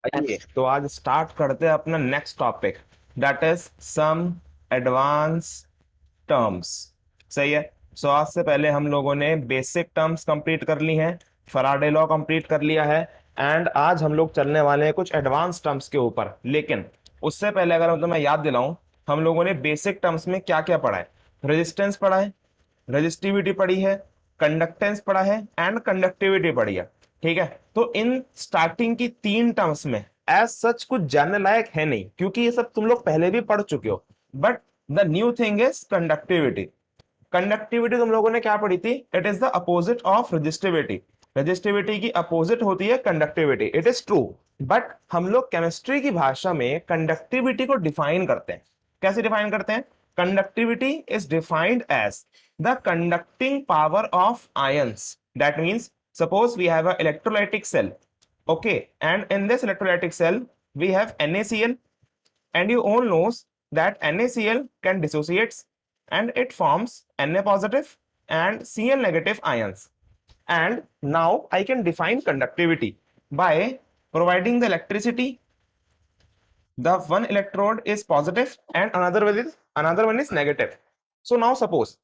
आइए तो आज स्टार्ट करते हैं अपना next topic, that is some advance terms. सही है। सो आज से पहले हम लोगों ने बेसिक टर्म्स कंप्लीट कर ली हैं, फराडे लॉ कंप्लीट कर लिया है, एंड आज हम लोग चलने वाले हैं कुछ एडवांस टर्म्स के ऊपर। लेकिन उससे पहले अगर मैं तुम्हें याद दिलाऊं, हम लोगों ने बेसिक टर्म्स में क्या क्या पढ़ा है। रेजिस्टेंस पढ़ा है, रजिस्टिविटी पढ़ी है, कंडक्टेंस पढ़ा है, एंड कंडक्टिविटी पढ़ी है। ठीक है। तो इन स्टार्टिंग की तीन टर्म्स में एज सच कुछ जानने लायक है नहीं, क्योंकि ये सब तुम लोग पहले भी पढ़ चुके हो। But the new thing is conductivity. Conductivity तुम लोगों ने क्या पढ़ी थी? It is the opposite of resistivity. Resistivity की अपोजिट होती है conductivity, it is true. But हम लोग केमिस्ट्री की भाषा में कंडक्टिविटी को डिफाइन करते हैं। कैसे डिफाइन करते हैं? Conductivity is defined as the conducting power of ions. That means suppose we have an electrolytic cell, okay, and in this electrolytic cell we have NaCl, and you all knows that NaCl can dissociates and it forms Na positive and Cl negative ions. And now I can define conductivity by providing the electricity. The one electrode is positive and another one is negative. So now suppose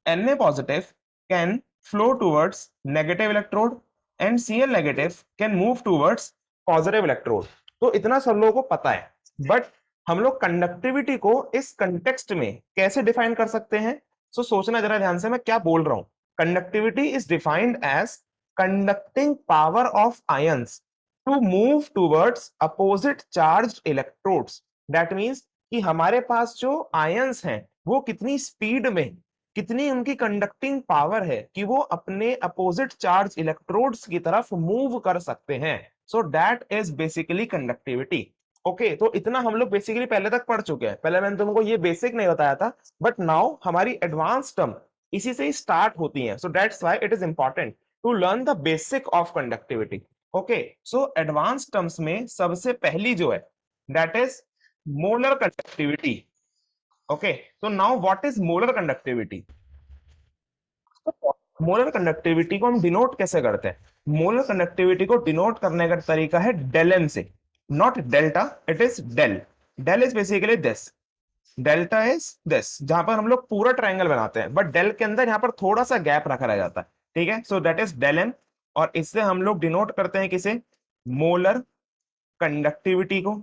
Na positive can flow towards negative electrode and Cl negative can move towards positive electrode. तो इतना सब लोगों को पता है, but हम लोग conductivity को इस कंटेक्स्ट में कैसे डिफाइन कर सकते हैं? सो सोचना जरा ध्यान से मैं क्या बोल रहा हूं। Conductivity is defined as conducting power of ions to move towards opposite charge electrodes. That means कि हमारे पास जो आयंस हैं वो कितनी स्पीड में, कितनी उनकी कंडक्टिंग पावर है कि वो अपने अपोजिट चार्ज इलेक्ट्रोड्स की तरफ मूव कर सकते हैं। सो that is basically conductivity. Okay, तो इतना हम लोग बेसिकली पहले तक पढ़ चुके हैं। पहले मैंने तुमको ये बेसिक नहीं बताया था, बट नाउ हमारी एडवांस टर्म इसी से ही स्टार्ट होती हैं। So that's why it is important to learn the basic of conductivity. Okay, so advance terms में सबसे पहली जो है that is molar conductivity. Okay, so now what is molar conductivity? Molar conductivity को हम डिनोट कैसे करते हैं? मोलर कंडक्टिविटी को डिनोट करने का तरीका है डेल एम से, not delta, it is del. Del is basically this, delta is this, जहां पर हम लोग पूरा ट्रायंगल बनाते हैं, बट डेल के अंदर यहां पर थोड़ा सा गैप रखा रह जाता है। ठीक है, so that is del M. और इससे हम लोग डिनोट करते हैं किसे? मोलर कंडक्टिविटी को।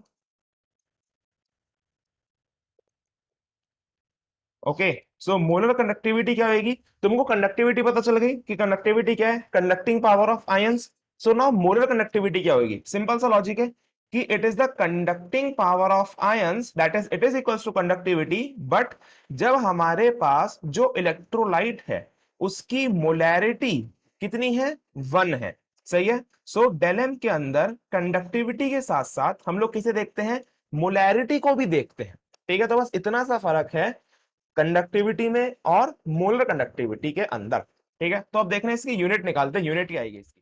ओके, सो मोलर कंडक्टिविटी क्या होगी? तुमको कंडक्टिविटी पता चल गई कि कंडक्टिविटी क्या है, conducting power of ions. So now molar conductivity क्या होगी? सिंपल सा लॉजिक है कि it is the conducting power of ions, that is it is equals to conductivity. But जब हमारे पास जो इलेक्ट्रोलाइट है उसकी मोलैरिटी कितनी है? 1 है। सही है। सो डेल के अंदर कंडक्टिविटी के साथ साथ हम लोग किसे देखते हैं? मोलैरिटी को भी देखते हैं। ठीक है, तो बस इतना सा फर्क है कंडक्टिविटी में और मोलर कंडक्टिविटी के अंदर। ठीक है, तो अब देखना इसकी यूनिट निकालते हैं। यूनिट क्या आएगी इसकी?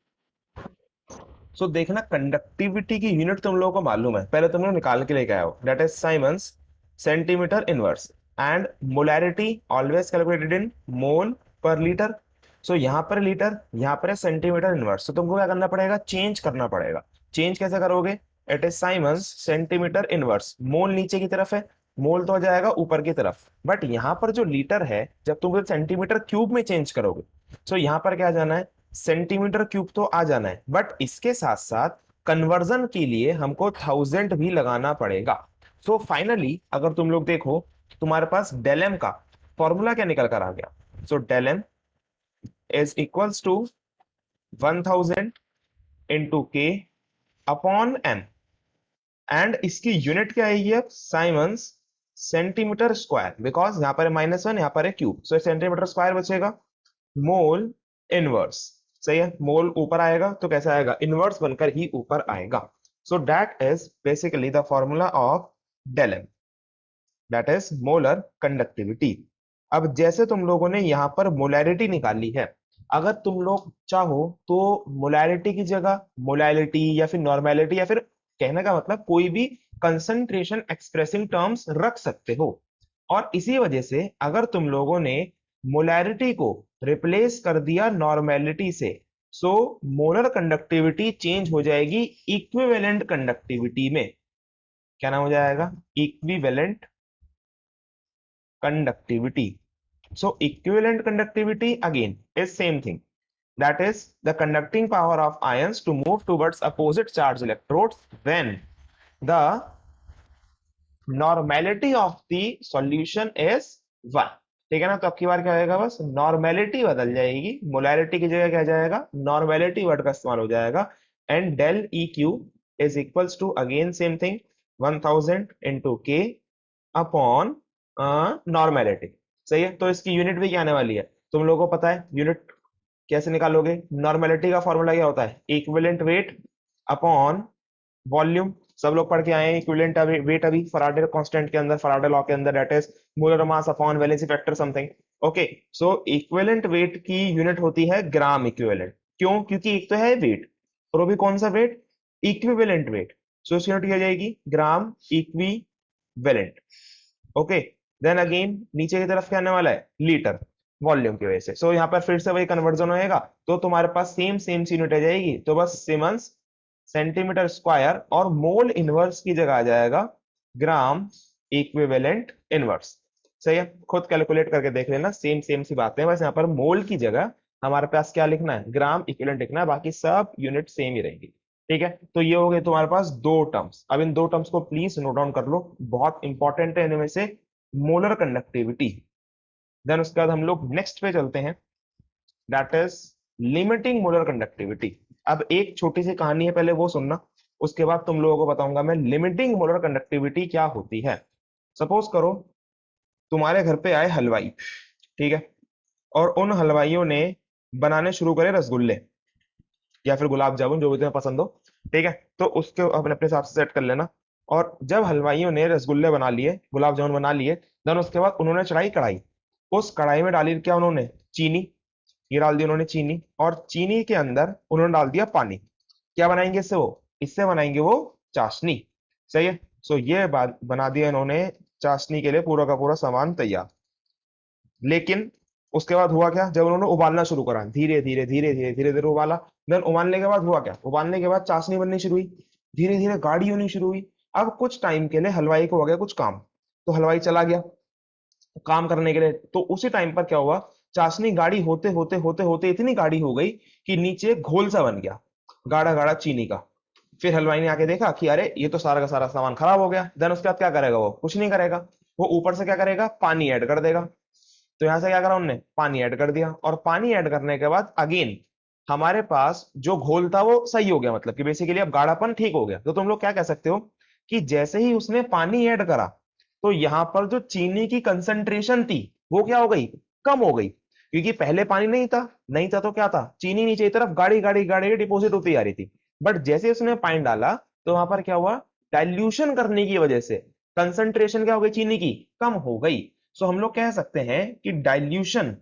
सो देखना, कंडक्टिविटी की यूनिट तुम लोगों को मालूम है, पहले तुम लोग निकाल के लेके आओ, that is siemens centimetre inverse. And molarity always calculated in mole per litre. सो यहां पर लीटर, यहां पर है सेंटीमीटर इनवर्स। तो तुमको क्या करना पड़ेगा? चेंज करना पड़ेगा। चेंज कैसे करोगे? It is siemens centimetre inverse, mole नीचे की तरफ है, मोल तो हो जाएगा ऊपर की तरफ, बट यहां पर जो लीटर है जब तुम सेंटीमीटर क्यूब में चेंज करोगे, सो यहां पर क्या जाना है? सेंटीमीटर क्यूब तो आ जाना है, बट इसके साथ साथ कन्वर्जन के लिए हमको 1000 भी लगाना पड़ेगा। सो फाइनली अगर तुम लोग देखो तो तुम्हारे पास डेल एम का फॉर्मूला क्या निकल कर आ गया? So del M is equals to 1000 into K upon M. And इसकी यूनिट क्या आएगी अब? साइमंस सेंटीमीटर स्क्वायर, बिकॉज यहां पर है -1, यहां पर है क्यूब, सो सेंटीमीटर स्क्वायर बचेगा। Mole inverse. सही है, मोल ऊपर आएगा तो कैसे आएगा? इनवर्स बनकर ही ऊपर आएगा। So that is basically the formula of del M, that is molar conductivity. अब जैसे तुम लोगों ने यहां पर मोलैरिटी निकाली है, अगर तुम लोग चाहो तो मोलैरिटी की जगह मोलैलिटी या फिर नॉर्मेलिटी या फिर कहने का मतलब कोई भी कंसंट्रेशन एक्सप्रेसिंग टर्म्स रख सकते हो। और इसी वजह से अगर तुम लोगों ने मोलैरिटी को रिप्लेस कर दिया नॉर्मेलिटी से, सो मोलर कंडक्टिविटी चेंज हो जाएगी इक्विवेलेंट कंडक्टिविटी में। क्या नाम हो जाएगा? Equivalent conductivity. So equivalent conductivity again is same thing. That is the conducting power of ions to move towards opposite charge electrodes when the normality of the solution is 1। ठीक है ना? तो अब की बार क्या होगा, बस नॉर्मेलिटी बदल जाएगी, मोलैरिटी की जगह क्या आ जाएगा, नॉर्मेलिटी वर्ड का इस्तेमाल हो जाएगा। And del E Q is equals to again same thing 1000 into K upon normality. सही है? तो इसकी यूनिट भी क्या आने वाली है, तुम लोगों को पता है यूनिट कैसे निकालोगे। नॉर्मेलिटी का फॉर्मूला क्या होता है, इक्विवेलेंट वेट अपॉन वॉल्यूम। सब लोग पढ़ के आए हैं इक्विवेलेंट वेट अभी फराडे कांस्टेंट के अंदर, फराडे लॉ के अंदर, that is molar mass upon valency factor something. Okay, so equivalent weight की यूनिट होती है ग्राम इक्विवेलेंट। क्यों? क्योंकि एक तो है वेट और वो भी कौन सा वेट, इक्विवेलेंट वेट। सो इसकी यूनिट क्या हो जाएगी, gram equivalent. Okay, then again नीचे की तरफ क्या आने वाला है, लीटर, वॉल्यूम की वजह से। सो यहाँ पर फिर से वही कन्वर्जन होएगा, तो तुम्हारे पास सेम सेम सी यूनिट आ जाएगी। तो बस सीमेंस सेंटीमीटर स्क्वायर और मोल इनवर्स की जगह आ जाएगा ग्राम इक्विवेलेंट इनवर्स। सही है? खुद कैलकुलेट करके देख लेना, सेम सेम सी बातें हैं, बस यहाँ पर मोल की जगह हमारे पास क्या लिखना है, ग्राम इक्विवेलेंट लिखना है, बाकी सब यूनिट सेम ही रहेंगी। ठीक है? तो ये हो गए तुम्हारे पास दो टर्म्स। अब इन दो टर्म्स को प्लीज नोट डाउन कर लो, बहुत इंपॉर्टेंट है इनमें से मोलर कंडक्टिविटी। देन उसके बाद हम लोग नेक्स्ट पे चलते हैं, that is limiting molar conductivity. अब एक छोटी सी कहानी है, पहले वो सुनना, उसके बाद तुम लोगों को बताऊंगा मैं लिमिटिंग मोलर कंडक्टिविटी क्या होती है। सपोज करो तुम्हारे घर पे आए हलवाई, ठीक है, और उन हलवाइयों ने बनाने शुरू करे रसगुल्ले या फिर गुलाब जामुन, जो भी तुम्हें पसंद हो। ठीक है? तो उसके अपने अपने हिसाब से सेट कर लेना। और जब हलवाइयों ने रसगुल्ले बना लिए, गुलाब जामुन बना लिए, देन उसके बाद उन्होंने चढ़ाई कढ़ाई। उस कढ़ाई में डाली क्या उन्होंने, चीनी। ये डाल दी उन्होंने चीनी, और चीनी के अंदर उन्होंने डाल दिया पानी। क्या बनाएंगे इससे, वो इससे बनाएंगे वो चाशनी। सही है? सो ये बात बना दिया इन्होंने, चाशनी के लिए पूरा का पूरा सामान तैयार। लेकिन उसके बाद हुआ क्या, जब उन्होंने उबालना शुरू करा, धीरे धीरे धीरे धीरे धीरे धीरे उबाला, देन उबालने के बाद हुआ क्या, उबालने के बाद चाशनी बननी शुरू हुई, धीरे धीरे गाढ़ी होनी शुरू हुई। अब कुछ टाइम के लिए हलवाई को हो गया कुछ काम, तो हलवाई चला गया काम करने के लिए। तो उसी टाइम पर क्या हुआ, चाशनी गाढ़ी होते होते होते होते इतनी गाढ़ी हो गई कि नीचे घोल सा बन गया, गाढ़ा गाढ़ा चीनी का। फिर हलवाई ने आके देखा कि अरे ये तो सारा का सारा सामान खराब हो गया। देन उसके बाद क्या करेगा, वो कुछ नहीं करेगा, वो ऊपर से क्या करेगा, पानी ऐड कर देगा। तो यहां से क्या करा उनने, पानी ऐड कर दिया, और पानी ऐड करने के बाद अगेन हमारे पास जो घोल था वो सही हो गया, मतलब कि बेसिकली अब गाढ़ापन ठीक हो गया। तो तुम लोग क्या कह सकते हो कि जैसे ही उसने पानी ऐड करा, तो यहां पर जो चीनी की कंसंट्रेशन थी वो क्या हो गई, कम हो गई। क्योंकि पहले पानी नहीं था, नहीं था तो क्या था, चीनी नीचे की तरफ गाढ़ी गाढ़ी गाढ़ी डिपोजिट होती आ रही थी। बट जैसे उसने पानी डाला, तो वहां पर क्या हुआ, डाइल्यूशन करने की वजह से कंसंट्रेशन क्या हो गई, चीनी की कम हो गई। सो हम लोग कह सकते हैं कि डाइल्यूशन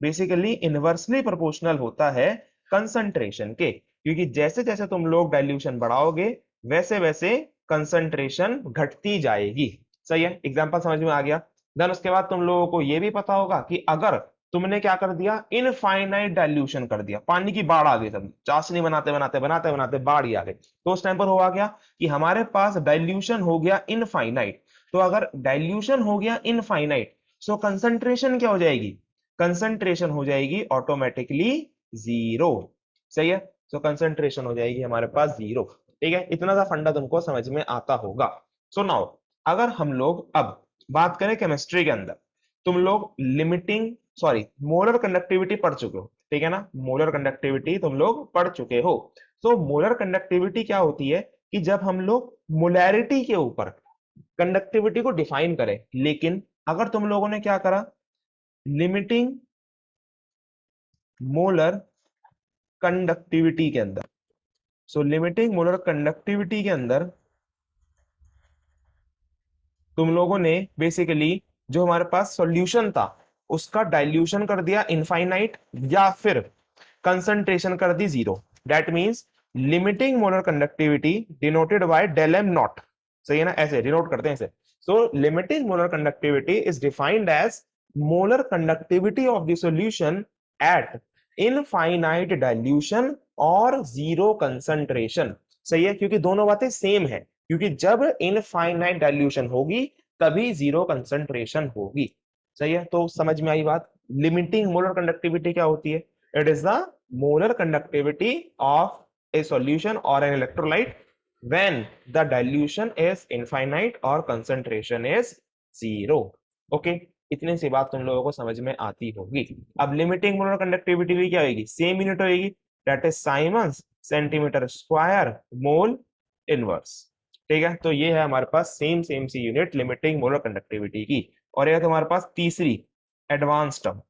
बेसिकली इनवर्सली प्रोपोर्शनल होता है कंसंट्रेशन के। क्योंकि जैसे जैसे तुम लोग डाइल्यूशन बढ़ाओगे, वैसे वैसे कंसंट्रेशन घटती जाएगी। सही है? एग्जांपल समझ में आ गया। देन उसके बाद तुम लोगों को यह भी पता होगा कि अगर तुमने क्या कर दिया, इनफाइनाइट डाइल्यूशन कर दिया, पानी की बाढ़ आ गई, तब चाशनी बनाते बनाते बनाते बनाते बाढ़ ही आ गई, तो उस टाइम पर हुआ क्या कि हमारे पास डाइल्यूशन हो गया इनफाइनाइट। तो अगर डाइल्यूशन हो गया इनफाइनाइट, सो कंसंट्रेशन क्या हो जाएगी, कंसंट्रेशन हो जाएगी ऑटोमेटिकली जीरो। सही है? सो कंसंट्रेशन हो जाएगी हमारे पास जीरो। ठीक है? इतना सा फंडा तुमको समझ में आता होगा। सो नाउ अगर हम लोग अब बात करें केमिस्ट्री के अंदर, तुम लोग लिमिटिंग सॉरी मोलर कंडक्टिविटी पढ़ चुके हो, ठीक है ना, मोलर कंडक्टिविटी तुम लोग पढ़ चुके हो। तो मोलर कंडक्टिविटी क्या होती है कि जब हम लोग मोलैरिटी के ऊपर कंडक्टिविटी को डिफाइन करें, लेकिन अगर तुम लोगों ने क्या करा, लिमिटिंग मोलर कंडक्टिविटी के अंदर, सो लिमिटिंग मोलर कंडक्टिविटी के अंदर तुम लोगों ने बेसिकली जो हमारे पास सॉल्यूशन था उसका डाइल्यूशन कर दिया इनफाइनाइट, या फिर कंसंट्रेशन कर दी zero. That means limiting molar conductivity denoted by del M not. सही है ना, ऐसे डिनोट करते हैं इसे। So limiting molar conductivity is defined as molar conductivity of the solution at infinite dilution और जीरो कंसंट्रेशन। सही है, क्योंकि दोनों बातें सेम है, क्योंकि जब इनफाइनाइट डाइल्यूशन होगी तभी जीरो कंसंट्रेशन होगी। सही है, तो समझ में आई बात। लिमिटिंग मोलर कंडक्टिविटी क्या होती है? It is the molar conductivity of a solution और an electrolyte when the dilution is infinite और कंसंट्रेशन इज जीरो। ओके, इतनी सी बात तुम लोगों को समझ में आती होगी। अब लिमिटिंग मोलर कंडक्टिविटी भी क्या होगी? सेम यूनिट होगी, that is siemens centimetre square mole inverse. ठीक है, तो ये है हमारे पास same same see unit limiting molar conductivity की। और ये तुम्हारे पास तीसरी एडवांस टर्म।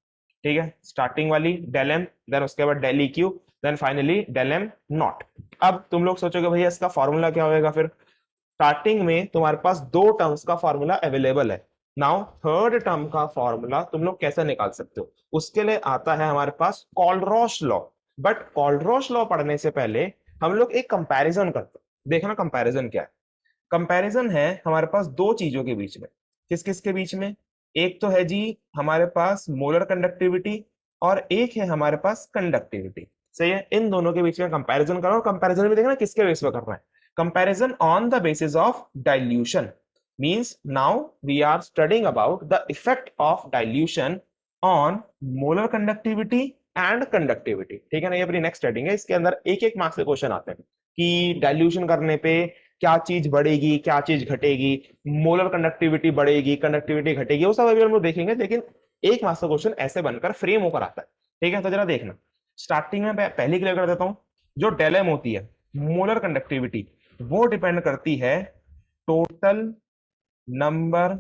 ठीक है, स्टार्टिंग वाली डेल एम, देन उसके बाद del E Q, then finally del M not. अब तुम लोग सोचोगे भैया इसका फॉर्मूला क्या होगा? फिर स्टार्टिंग में तुम्हारे पास दो टर्म्स का फॉर्मूला अवेलेबल है। नाउ थर्ड टर्म का फॉर्मूला तुम लोग कैसे निकाल सकते हो? उसके लिए आता है हमारे पास कॉलरॉश लॉ। बट कॉलरॉश लॉ पढ़ने से पहले हम लोग एक कंपैरिजन करते हैं। देखना कंपैरिजन क्या है। कंपैरिजन है हमारे पास दो चीजों के बीच में। किस किस के बीच में? एक तो है जी हमारे पास मोलर कंडक्टिविटी, और एक है हमारे पास कंडक्टिविटी। सही है, इन दोनों के बीच में कंपैरिजन करो। कंपैरिजन में देखना किसके बेस पे करना है। Comparison on the basis of dilution means now we are studying about the effect of dilution on molar conductivity and conductivity। ठीक है ना, ये अपनी नेक्स्ट हेडिंग है। इसके अंदर एक एक मार्क्स के क्वेश्चन आते हैं कि डाइल्यूशन करने पे क्या चीज बढ़ेगी, क्या चीज घटेगी, मोलर कंडक्टिविटी बढ़ेगी, कंडक्टिविटी घटेगी, वो सब अभी हम लोग देखेंगे। लेकिन एक मार्क्स का क्वेश्चन ऐसे बनकर फ्रेम होकर आता है। ठीक है, तो जरा देखना, स्टार्टिंग में पहले क्लियर कर देता हूं। जो डेल एम होती है मोलर कंडक्टिविटी, वो डिपेंड करती है टोटल नंबर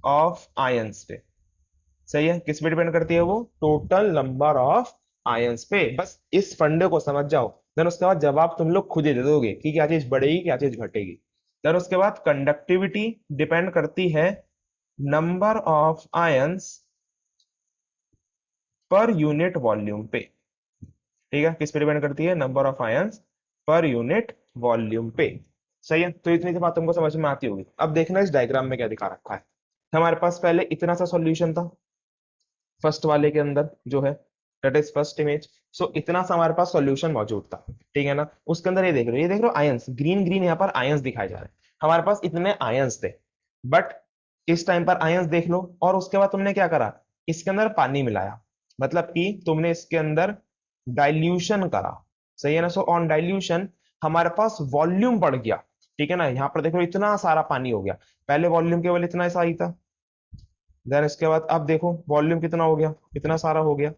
ऑफ आयंस पे। सही है, किस पे डिपेंड करती है वो? टोटल नंबर ऑफ आयंस पे। बस इस फंडे को समझ जाओ, देन उसके बाद जवाब तुम लोग खुद ही दे दोगे कि क्या चीज बढ़ेगी क्या चीज घटेगी। देन उसके बाद कंडक्टिविटी डिपेंड करती है number of ions per unit volume पे। ठीक है, किस पे डिपेंड करती है? Number of ions per unit volume पे। सही है, तो इतनी सी बात तुमको समझ में आती होगी। अब देखना इस डायग्राम में क्या दिखा रखा है। हमारे पास पहले इतना सा सॉल्यूशन था फर्स्ट वाले के अंदर जो है, दैट इज फर्स्ट इमेज। सो इतना सा हमारे पास सॉल्यूशन मौजूद था। ठीक है ना, उसके अंदर ये देख रहे हो, ये देख रहे हो आयंस, ग्रीन ग्रीन यहाँ पर आयंस दिखाए जा रहे हैं। हमारे पास इतने आयंस थे, बट इस टाइम पर आयंस देख लो, और उसके बाद तुमने क्या करा? इसके अंदर पानी मिलाया, मतलब कि तुमने इसके अंदर डाइल्यूशन करा। सही है ना, सो ऑन डाइल्यूशन हमारे पास वॉल्यूम बढ़ गया। ठीक है ना, यहाँ पर देखो इतना सारा पानी हो गया। पहले वॉल्यूम केवल इतना ऐसा ही था, देन इसके बाद अब देखो वॉल्यूम कितना हो गया, इतना सारा हो गया।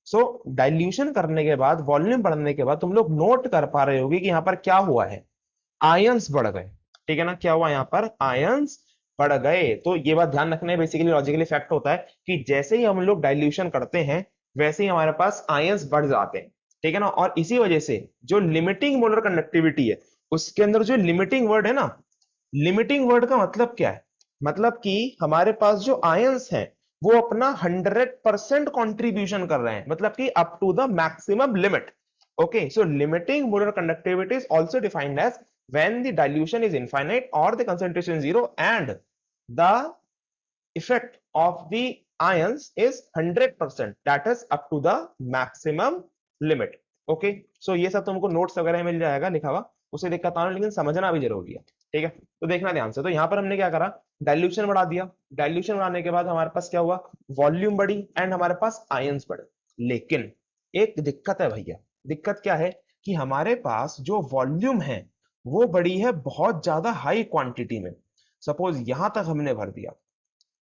सो डाइल्यूशन करने के बाद, वॉल्यूम बढ़ने के बाद तुम लोग नोट कर पा रहे होगे कि यहाँ पर क्या हुआ है? आयंस बढ़ गए। ठीक है ना, क्या हुआ यहाँ पर? आयंस बढ़ गए। तो ये बात ध्यान रखना है, बेसिकली लॉजिकली फैक्ट होता है कि जैसे ही हम लोग डाइल्यूशन करते हैं वैसे ही हमारे पास आयंस बढ़ जाते हैं। ठीक है ना, और इसी वजह से जो लिमिटिंग मोलर कंडक्टिविटी है उसके अंदर जो लिमिटिंग वर्ड है ना, लिमिटिंग वर्ड का मतलब क्या है? मतलब कि हमारे पास जो आयंस हैं वो अपना 100% कॉन्ट्रीब्यूशन कर रहे हैं, मतलब कि up to the maximum limit. Okay, so limiting molar conductivity is also defined as when the dilution is infinite or the concentration is zero and the effect of the ions is 100%, that is up to the maximum limit। Okay, so ये सब तुमको notes वगैरह मिल जाएगा लिखा हुआ, उसे दिक्कत आना, लेकिन समझना भी जरूरी है। ठीक है, तो देखना ध्यान से। तो यहाँ पर हमने क्या करा? डाइल्यूशन बढ़ा दिया। डाइल्यूशन बढ़ाने के बाद हमारे पास क्या हुआ? वॉल्यूम बढ़ी एंड हमारे पास आयंस बढ़े। लेकिन एक दिक्कत है भैया। दिक्कत क्या है? कि हमारे पास जो वॉल्यूम है वो बड़ी है बहुत ज्यादा हाई क्वांटिटी में। सपोज यहां तक हमने भर दिया,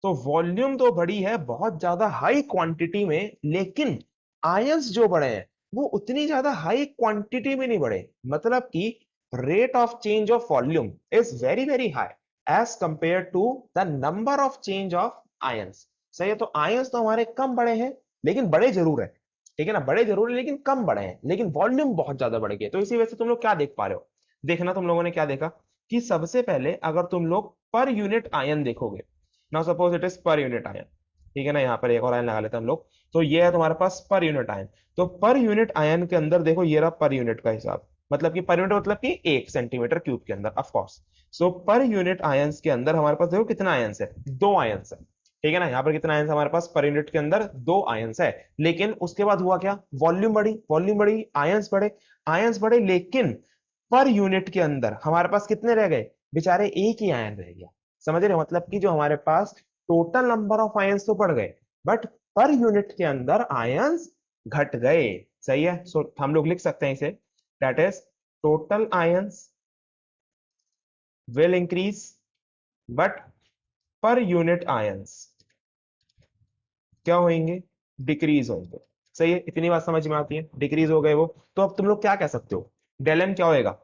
तो वॉल्यूम तो बड़ी है बहुत ज्यादा हाई क्वांटिटी में, लेकिन आयंस जो बढ़े हैं वो उतनी ज्यादा हाई क्वांटिटी में नहीं बढ़े। मतलब कि rate of change of volume is very very high as compare to the number of change of ions. सही है, तो आयंस तो हमारे कम बड़े हैं, लेकिन बड़े जरूर है। ठीक है ना, बड़े जरूर है लेकिन कम बड़े हैं, लेकिन वॉल्यूम बहुत ज्यादा बढ़ गया। तो इसी वजह से तुम लोग क्या देख पा रहे हो? देखना, तुम लोगों ने क्या देखा कि सबसे पहले अगर तुम लोग पर यूनिट आयन देखोगे, now suppose it is per unit ion. ठीक है ना, यहाँ पर एक और आयन लगा लेते हैं हम लोग। तो ये है तुम्हारे पास पर यूनिट आयन। तो पर यूनिट आयन के अंदर देखो, ये रहा पर यूनिट का हिसाब, मतलब कि पर यूनिट मतलब कि 1 सेंटीमीटर क्यूब के अंदर, of course. So per unit ions के अंदर हमारे पास देखो कितना आयंस है? 2 आयंस है। ठीक है ना। यहाँ पर कितना आयंस हमारे पास पर यूनिट के अंदर, 2 आयंस है। लेकिन उसके बाद हुआ क्या, वॉल्यूम बढ़ी, आयंस बढ़े, लेकिन पर यूनिट के अंदर हमारे पास कितने रह गए, बेचारे एक ही आयन रह गया। समझ रहे हो, मतलब कि जो हमारे पास टोटल नंबर ऑफ आयंस तो बढ़ गए, बट पर यूनिट के अंदर आयंस घट गए। सही है। सो हम लोग लिख सकते हैं इसे, that is total ions will increase but per unit ions क्या होंगे, डिक्रीज होंगे। सही है, इतनी बात समझ में आती है, डिक्रीज हो गए वो। तो अब तुम लोग क्या कह सकते हो, डेल एम क्या होएगा,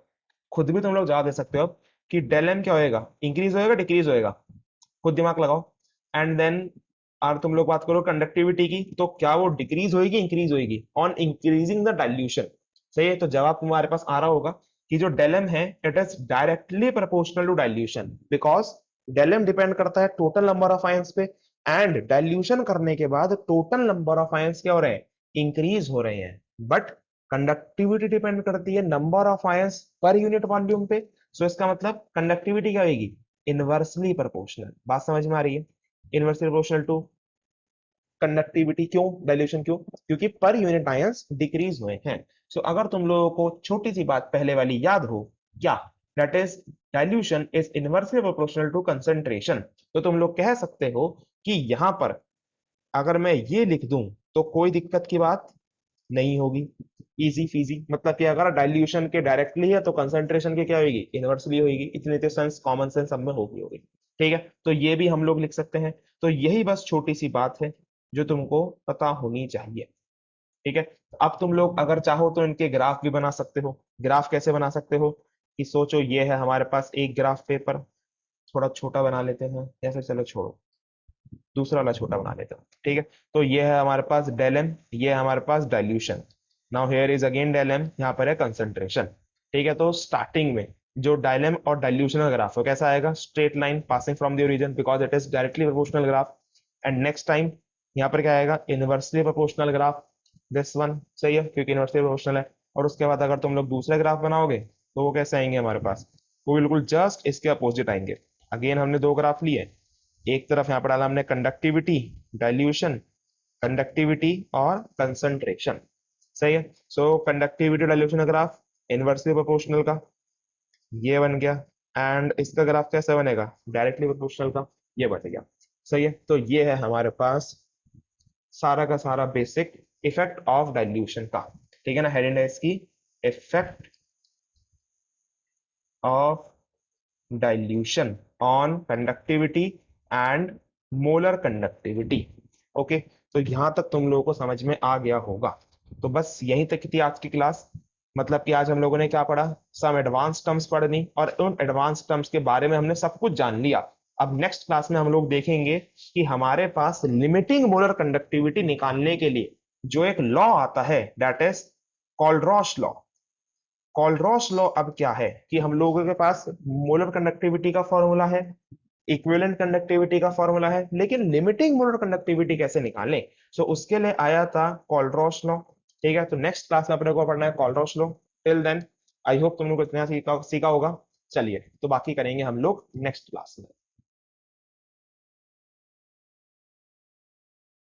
खुद भी तुम लोग जवाब दे सकते हो अब कि डेल एम क्या होएगा, इंक्रीज होएगा डिक्रीज होएगा, खुद दिमाग लगाओ। एंड देन और तुम लोग बात करो कंडक्टिविटी की, तो क्या वो डिक्रीज होएगी इंक्रीज होएगी ऑन इंक्रीजिंग द डाइल्यूशन। सही है, तो जवाब तुम्हारे पास आ रहा होगा कि जो डेलम है it is directly proportional to dilution, because डेलम डिपेंड करता है टोटल नंबर ऑफ आयंस पे, एंड डाइल्यूशन करने के बाद टोटल नंबर ऑफ आयंस क्या हो रहे हैं, इंक्रीज हो रहे हैं। बट कंडक्टिविटी डिपेंड करती है number of ions per unit volume पे। सो इसका मतलब कंडक्टिविटी क्या होगी, इनवर्सली प्रोपोर्शनल। बात समझ में आ रही है, इनवर्सली प्रोपोर्शनल टू कंडक्टिविटी। क्यों डाइल्यूशन, क्यों, क्योंकि पर यूनिट आयंस डिक्रीज हुए हैं। सो अगर तुम लोगों को छोटी सी बात पहले वाली याद हो, क्या, that is dilution is inversely proportional to concentration. तो तुम लोग कह सकते हो कि यहां पर अगर मैं ये लिख दूं तो कोई दिक्कत की बात नहीं होगी, इजी फीजी। मतलब कि अगर डाइल्यूशन के डायरेक्टली है तो कंसंट्रेशन के क्या होगी, इनवर्सली होगी। इतनी तो सेंस, कॉमन सेंस सब में होगी। ठीक है, तो ये भी हम लोग लिख सकते हैं। तो यही बस छोटी सी बात है जो तुमको पता होनी चाहिए। ठीक है, अब तुम लोग अगर चाहो तो इनके ग्राफ भी बना सकते हो। ग्राफ कैसे बना सकते हो, कि सोचो ये है हमारे पास एक ग्राफ पेपर, थोड़ा छोटा बना लेते हैं, या फिर चलो छोड़ो, दूसरा वाला छोटा बना लेते हैं। ठीक है, तो ये है हमारे पास डेल एम, ये है हमारे पास dilution. Now here is again डेल एम, यहाँ पर है कंसंट्रेशन। ठीक है, तो स्टार्टिंग में जो डायलेम और डाइल्यूशन का ग्राफ है कैसा आएगा, straight line passing from the origin, because it is directly proportional graph. And next time यहाँ पर क्या आएगा, inversely proportional graph, this one. सही है, क्योंकि इनवर्सली प्रोपोर्शनल है। और उसके बाद अगर तुम लोग दूसरे ग्राफ बनाओगे तो वो कैसे आएंगे हमारे पास, वो बिल्कुल जस्ट इसके अपोजिट आएंगे। अगेन हमने दो ग्राफ लिए, एक तरफ यहाँ पर डाला हमने कंडक्टिविटी, डाइल्यूशन, कंडक्टिविटी और कंसंट्रेशन। सही है, so conductivity dilution graph inversely proportional का ये बन गया, एंड इसका ग्राफ कैसे बनेगा, डायरेक्टली प्रोपोर्शनल का, ये बन गया। सही है, तो ये है हमारे पास सारा का सारा बेसिक इफेक्ट ऑफ डाइल्यूशन का। ठीक है ना, हेडिंग है इसकी effect of dilution on conductivity and molar conductivity. Okay, तो यहां तक तुम लोगों को समझ में आ गया होगा। तो बस यहीं तक थी आज की क्लास। मतलब कि आज हम लोगों ने क्या पढ़ा, सम एडवांस टर्म्स पढ़नी, और उन एडवांस टर्म्स के बारे में हमने सब कुछ जान लिया। अब नेक्स्ट क्लास में हम लोग देखेंगे कि हमारे पास लिमिटिंग मोलर कंडक्टिविटी निकालने के लिए जो एक लॉ आता है, दैट इज कॉलरॉश लॉ। कॉलरॉश लॉ अब क्या है कि हम लोगों के पास मोलर कंडक्टिविटी का फॉर्मूला है, इक्विवेलेंट कंडक्टिविटी का फॉर्मूला है, लेकिन लिमिटिंग मोलर कंडक्टिविटी कैसे निकालें, सो उसके लिए आया था कॉलरॉश लॉ। ठीक है, तो नेक्स्ट क्लास में अपने को पढ़ना है Kohlrausch law. Till then I hope तुम लोग को इतना सीखा होगा। चलिए, तो बाकी करेंगे हम लोग नेक्स्ट क्लास में।